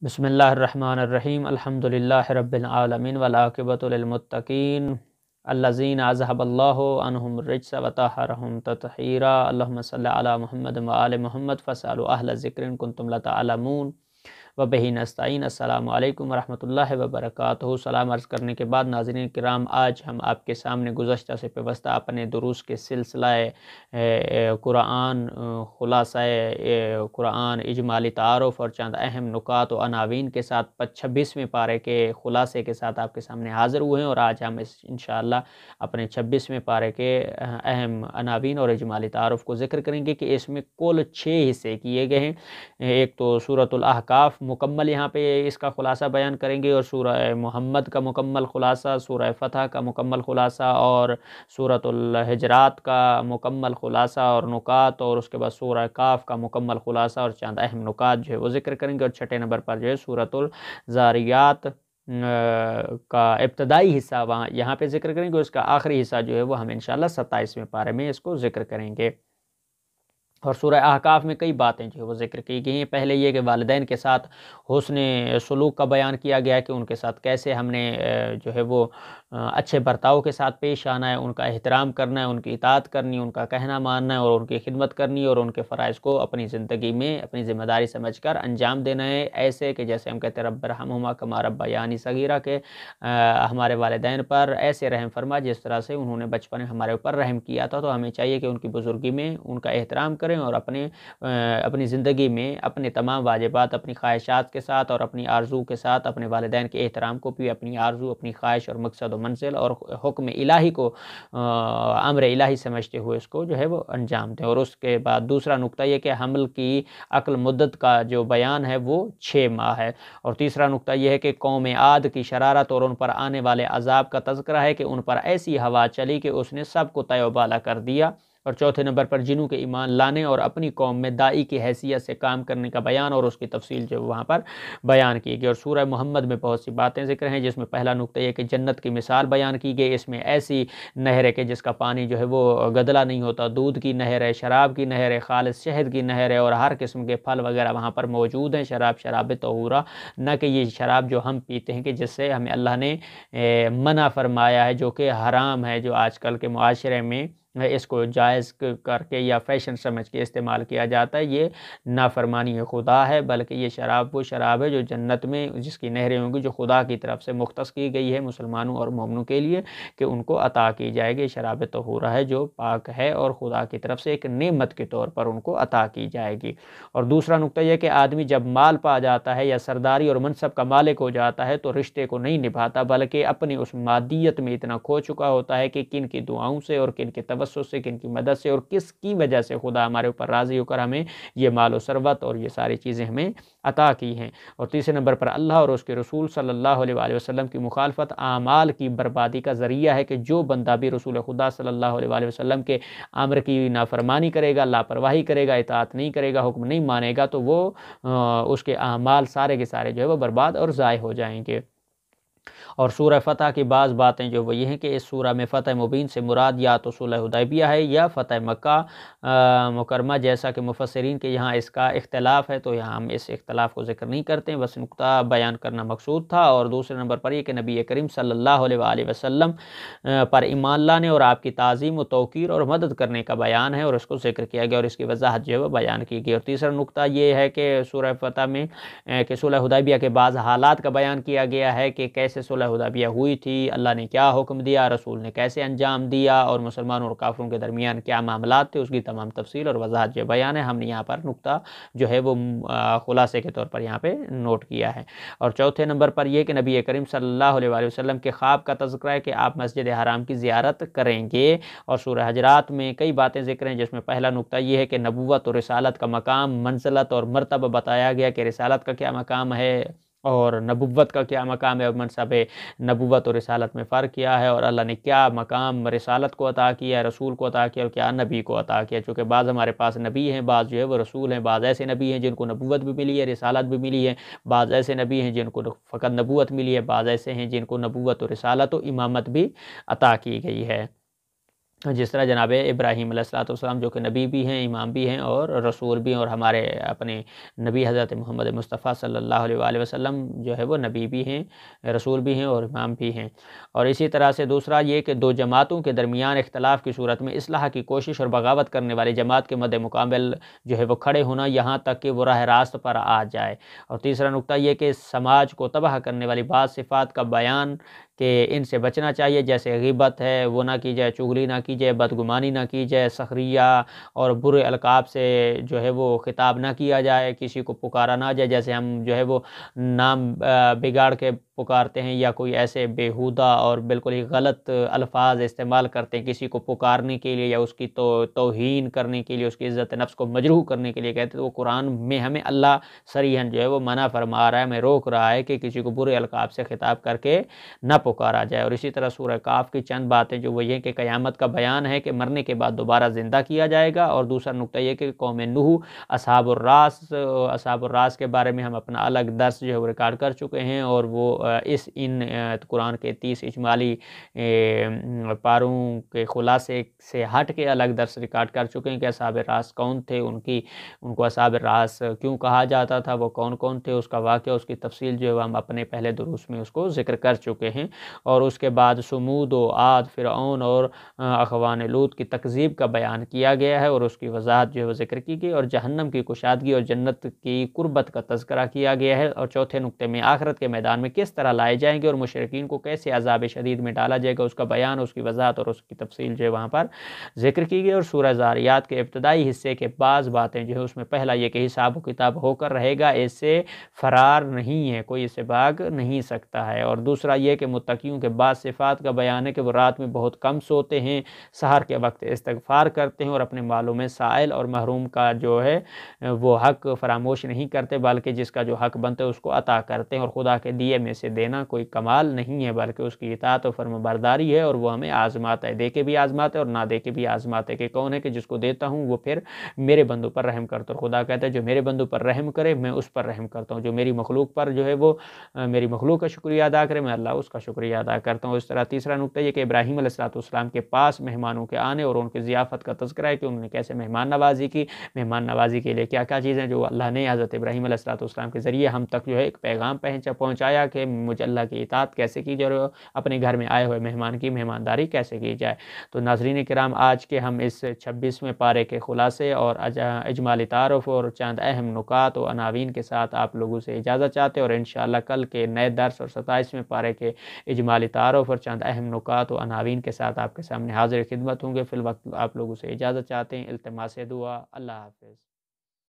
بسم اللہ الرحمن الرحیم الحمدللہ رب العالمین والعاقبۃ للمتقین الذین اذهب اللہ عنہم الرجس وطہرہم تطہیرا اللہم صلی علی محمد وآل محمد فاسألوا اہل ذکر ان کنتم لا تعلمون وبہ نستعین۔ السلام علیکم ورحمۃ اللہ وبرکاتہ۔ سلام عرض کرنے کے بعد ناظرین کرام، آج ہم آپ کے سامنے گزشتہ سے پیوستہ اپنے دروس کے سلسلہ قرآن، خلاصہ قرآن، اجمالی تعارف اور چند اہم نکات و عناوین کے ساتھ 26ویں پارے کے خلاصے کے ساتھ آپ کے سامنے حاضر ہوئے ہیں، اور آج ہم انشاءاللہ اپنے 26ویں پارے کے اہم عناوین اور اجمالی تعارف کو ذکر کریں گے کہ اس میں کل 6 حصے کیے گئے ہیں۔ ایک تو سورۃ الاحقاف مکمل یہاں پہ اس کا خلاصہ بیان کریں گے، اور سورہ محمد کا مکمل خلاصہ، سورہ فتح کا مکمل خلاصہ، اور سورۃ الحجرات کا مکمل خلاصہ اور نکات، اور اس کے بعد سورہ کاف کا مکمل خلاصہ اور چند اہم نکات جو ہے وہ ذکر کریں گے، اور چھٹے نمبر پر جو ہے سورۃ الذاریات کا ابتدائی حصہ یہاں پہ ذکر کریں گے، اس کا آخری حصہ جو ہے وہ ہم انشاءاللہ 27ویں پارے میں اس کو ذکر کریں گے۔ اور سورہ احقاف میں کئی باتیں جو ہے وہ ذکر کی گئی ہیں۔ پہلے یہ کہ والدین کے ساتھ حسن سلوک کا بیان کیا گیا ہے کہ ان کے ساتھ کیسے ہم نے جو ہے وہ اچھے برتاؤ کے ساتھ پیش آنا ہے، ان کا احترام کرنا ہے، ان کی اطاعت کرنی، ان کا کہنا ماننا ہے، اور ان کی خدمت کرنی، اور ان کے فرائض کو اپنی زندگی میں اپنی ذمہ داری سمجھ کر انجام دینا ہے، ایسے کہ جیسے ہم کہتے ہیں رب ارحمہما کما ربیانی صغیرہ، کہ ہمارے والدین پر ایسے رحم فرما جس طرح سے انہوں نے بچپن میں ہمارے اوپر رحم کیا تھا۔ تو ہمیں چاہیے کہ ان کی بزرگی میں ان کا احترام کریں، اور اپنی زندگی میں اپنے تمام واجبات اپنی خواہشات کے ساتھ اور اپنی آرزو کے ساتھ اپنے والدین کے احترام کو بھی اپنی آرزو، اپنی خواہش اور مقصد و منزل اور حکم الہی کو امر الہی سمجھتے ہوئے اس کو جو ہے وہ انجام دیں۔ اور اس کے بعد دوسرا نقطہ یہ کہ حمل کی عقل مدت کا جو بیان ہے وہ 6 ماہ ہے۔ اور تیسرا نقطہ یہ ہے کہ قوم عاد کی شرارت اور ان پر آنے والے عذاب کا تذکرہ ہے کہ ان پر ایسی ہوا چلی کہ اس نے سب کو تہ و بالا کر دیا۔ اور چوتھے نمبر پر جنوں کے ایمان لانے اور اپنی قوم میں داعی کی حیثیت سے کام کرنے کا بیان اور اس کی تفصیل جو وہاں پر بیان کی گئی۔ اور سورہ محمد میں بہت سی باتیں ذکر ہیں، جس میں پہلا نقطہ یہ کہ جنت کی مثال بیان کی گئی۔ اس میں ایسی نہر ہے کہ جس کا پانی جو ہے وہ گدلا نہیں ہوتا، دودھ کی نہر ہے، شراب کی نہر ہے، خالص شہد کی نہر ہے، اور ہر قسم کے پھل وغیرہ وہاں پر موجود ہیں۔ شراب طہورہ، نہ کہ یہ شراب جو ہم پیتے ہیں کہ جس سے ہمیں اللہ نے منع فرمایا ہے، جو کہ حرام ہے، جو آج کل کے معاشرے میں اس کو جائز کر کے یا فیشن سمجھ کے استعمال کیا جاتا ہے۔ یہ نافرمانی خدا ہے، بلکہ یہ شراب وہ شراب ہے جو جنت میں جس کی نہریں ہوں گی، جو خدا کی طرف سے مختص کی گئی ہے مسلمانوں اور مومنوں کے لیے کہ ان کو عطا کی جائے گی۔ شراب طہورہ ہے جو پاک ہے اور خدا کی طرف سے ایک نعمت کے طور پر ان کو عطا کی جائے گی۔ اور دوسرا نقطہ یہ کہ آدمی جب مال پا جاتا ہے یا سرداری اور منصب کا مالک ہو جاتا ہے تو رشتے کو نہیں نبھاتا، بلکہ اپنی اس مادیت میں اتنا کھو چکا ہوتا ہے کہ کن کی دعاؤں سے اور کن کے توسط سے، کن کی مدد سے اور کس کی وجہ سے خدا ہمارے اوپر راضی ہو کر ہمیں یہ مال و ثروت اور یہ ساری چیزیں ہمیں عطا کی ہیں۔ اور تیسرے نمبر پر اللہ اور اس کے رسول صلی اللہ علیہ وآلہ وسلم کی مخالفت اعمال کی بربادی کا ذریعہ ہے، کہ جو بندہ بھی رسول خدا صلی اللہ علیہ وآلہ وسلم کے امر کی نافرمانی کرے گا، لاپرواہی کرے گا، اطاعت نہیں کرے گا، حکم نہیں مانے گا، تو وہ اس کے اعمال سارے کے سارے جو ہے وہ برباد اور ضائع ہو جائیں گے۔ اور سورہ فتح کی بعض باتیں جو وہ یہ ہیں کہ اس سورہ میں فتح مبین سے مراد یا تو صلح حدیبیہ ہے یا فتح مکہ مکرمہ، جیسا کہ مفسرین کے یہاں اس کا اختلاف ہے، تو یہاں ہم اس اختلاف کو ذکر نہیں کرتے ہیں، بس نقطہ بیان کرنا مقصود تھا۔ اور دوسرے نمبر پر یہ کہ نبی کریم صلی اللہ علیہ وآلہ وسلم پر ایمان لانے اور آپ کی تعظیم و توقیر اور مدد کرنے کا بیان ہے، اور اس کو ذکر کیا گیا اور اس کی وضاحت جو ہے وہ بیان کی گئی۔ اور تیسرا نقطہ یہ ہے کہ سورہ فتح میں کہ صلح حدیبیہ کے بعض حالات کا بیان کیا گیا ہے کہ کیسے صلح حدیبیہ ہوئی تھی، اللہ نے کیا حکم دیا، رسول نے کیسے انجام دیا، اور مسلمانوں اور کافروں کے درمیان کیا معاملات تھے، اس کی تمام تفصیل اور وضاحت جو بیان ہے۔ ہم نے یہاں پر نقطہ جو ہے وہ خلاصے کے طور پر یہاں پہ نوٹ کیا ہے۔ اور چوتھے نمبر پر یہ کہ نبی کریم صلی اللہ علیہ وآلہ وسلم کے خواب کا تذکرہ ہے کہ آپ مسجد حرام کی زیارت کریں گے۔ اور سورہ حجرات میں کئی باتیں ذکر ہیں، جس میں پہلا نقطہ یہ ہے کہ نبوت اور رسالت کا مقام، منزلت اور مرتبہ بتایا گیا کہ رسالت کا کیا مقام ہے اور نبوت کا کیا مقام ہے، اور منصب نبوت اور رسالت میں فرق کیا ہے، اور اللہ نے کیا مقام رسالت کو عطا کیا، رسول کو عطا کیا، اور کیا نبی کو عطا کیا۔ چونکہ بعض ہمارے پاس نبی ہیں، بعض جو ہے وہ رسول ہیں، بعض ایسے نبی ہیں جن کو نبوت بھی ملی ہے، رسالت بھی ملی ہے، بعض ایسے نبی ہیں جن کو فقط نبوت ملی ہے، بعض ایسے ہیں جن کو نبوت اور رسالت و امامت بھی عطا کی گئی ہے۔ جس طرح جناب ابراہیم علیہ الصلوۃ والسلام جو کہ نبی بھی ہیں، امام بھی ہیں اور رسول بھی ہیں، اور ہمارے اپنے نبی حضرت محمد مصطفیٰ صلی اللہ علیہ وآلہ وسلم جو ہے وہ نبی بھی ہیں، رسول بھی ہیں اور امام بھی ہیں۔ اور اسی طرح سے دوسرا یہ کہ دو جماعتوں کے درمیان اختلاف کی صورت میں اصلاح کی کوشش اور بغاوت کرنے والی جماعت کے مد مقابل جو ہے وہ کھڑے ہونا، یہاں تک کہ وہ راہ راست پر آ جائے۔ اور تیسرا نقطہ یہ کہ سماج کو تباہ کرنے والی بعض صفات کا بیان کہ ان سے بچنا چاہیے، جیسے غیبت ہے وہ نہ کی جائے، چغلی نہ کی جائے، بدگمانی نہ کی جائے، سخریہ اور برے القاب سے جو ہے وہ خطاب نہ کیا جائے، کسی کو پکارا نہ جائے، جیسے ہم جو ہے وہ نام بگاڑ کے پکارتے ہیں یا کوئی ایسے بیہودہ اور بالکل ہی غلط الفاظ استعمال کرتے ہیں کسی کو پکارنے کے لیے یا اس کی توہین کرنے کے لیے، اس کی عزت نفس کو مجروح کرنے کے لیے کہتے ہیں، تو وہ قرآن میں ہمیں اللہ صریحاً جو ہے وہ منع فرما رہا ہے، ہمیں روک رہا ہے کہ کسی کو برے القاب سے خطاب کر کے نہ پکارا جائے۔ اور اسی طرح سورہ کاف کی چند باتیں جو وہ یہ کہ قیامت کا بیان ہے کہ مرنے کے بعد دوبارہ زندہ کیا جائے گا، اور دوسرا نقطہ یہ کہ قوم نوح اصحاب الراس کے بارے میں ہم اپنا الگ درس جو ہے وہ ریکارڈ کر چکے ہیں، اور وہ ان قرآن کے 30 اجمالی پاروں کے خلاصے سے ہٹ کے الگ درس ریکارڈ کر چکے ہیں کہ اصحاب راس کون تھے، ان کو اصحاب راس کیوں کہا جاتا تھا، وہ کون کون تھے، اس کا واقعہ، اس کی تفصیل جو ہے ہم اپنے پہلے دروس میں اس کو ذکر کر چکے ہیں۔ اور اس کے بعد سمود و عاد، فرعون اور اخوان لوط کی تکذیب کا بیان کیا گیا ہے، اور اس کی وضاحت جو ہے وہ ذکر کی گئی، اور جہنم کی کشادگی اور جنت کی قربت کا تذکرہ کیا گیا ہے۔ اور چوتھے نقطے میں آخرت کے میدان میں کس طرح لائے جائیں گے اور مشرکین کو کیسے عذاب شدید میں ڈالا جائے گا، اس کا بیان، اس کی وضاحت اور اس کی تفصیل جو ہے وہاں پر ذکر کی گئی۔ اور سورہ ذاریات کے ابتدائی حصے کے بعض باتیں جو ہے اس میں پہلا یہ کہ حساب و کتاب ہو کر رہے گا، اس سے فرار نہیں ہے، کوئی اس سے بھاگ نہیں سکتا ہے۔ اور دوسرا یہ کہ متقیوں کے بعض صفات کا بیان ہے کہ وہ رات میں بہت کم سوتے ہیں، سحر کے وقت استغفار کرتے ہیں، اور اپنے مالوں میں سائل اور محروم کا جو ہے وہ حق فراموش نہیں کرتے، بلکہ جس کا جو حق بنتے اس کو عطا کرتے ہیں، اور خدا کے دیے میں سے دینا کوئی کمال نہیں ہے بلکہ اس کی اطاعت و فرمانبرداری ہے، اور وہ ہمیں آزماتا ہے، دے کے بھی آزماتا ہے اور نہ دے کے بھی آزماتا ہے کہ کون ہے کہ جس کو دیتا ہوں وہ پھر میرے بندوں پر رحم کرتا ہے۔ خدا کہتا ہے جو میرے بندوں پر رحم کرے میں اس پر رحم کرتا ہوں، جو میری مخلوق پر جو ہے وہ میری مخلوق کا شکریہ ادا کرے میں اللہ اس کا شکریہ ادا کرتا ہوں۔ اس طرح تیسرا نقطہ یہ کہ ابراہیم علیہ السلام کے پاس مہمانوں کے آنے اور ان کی ضیافت کا تذکرہ ہے کہ انہوں نے کیسے مہمان نوازی کی، مہمان نوازی کے لیے کیا کیا چیزیں جو اللہ نے حضرت ابراہیم علیہ السلام کے ذریعے ہم تک جو ہے ایک پیغام پہنچایا کہ مجھے اللہ کی اطاعت کیسے کی جائے، اپنے گھر میں آئے ہوئے مہمان کی مہمانداری کیسے کی جائے۔ تو ناظرین کرام، آج کے ہم اس 26ویں پارے کے خلاصے اور اجمالی تعارف اور چند اہم نکات و عناوین کے ساتھ آپ لوگوں سے اجازت چاہتے ہیں، اور انشاءاللہ کل کے نئے درس اور 27ویں پارے کے اجمالی تعارف اور چند اہم نکات و عناوین کے ساتھ آپ کے سامنے حاضر خدمت ہوں گے۔ فی الوقت آپ لوگوں سے اجازت چاہتے ہیں، التماس دعا، اللہ حافظ۔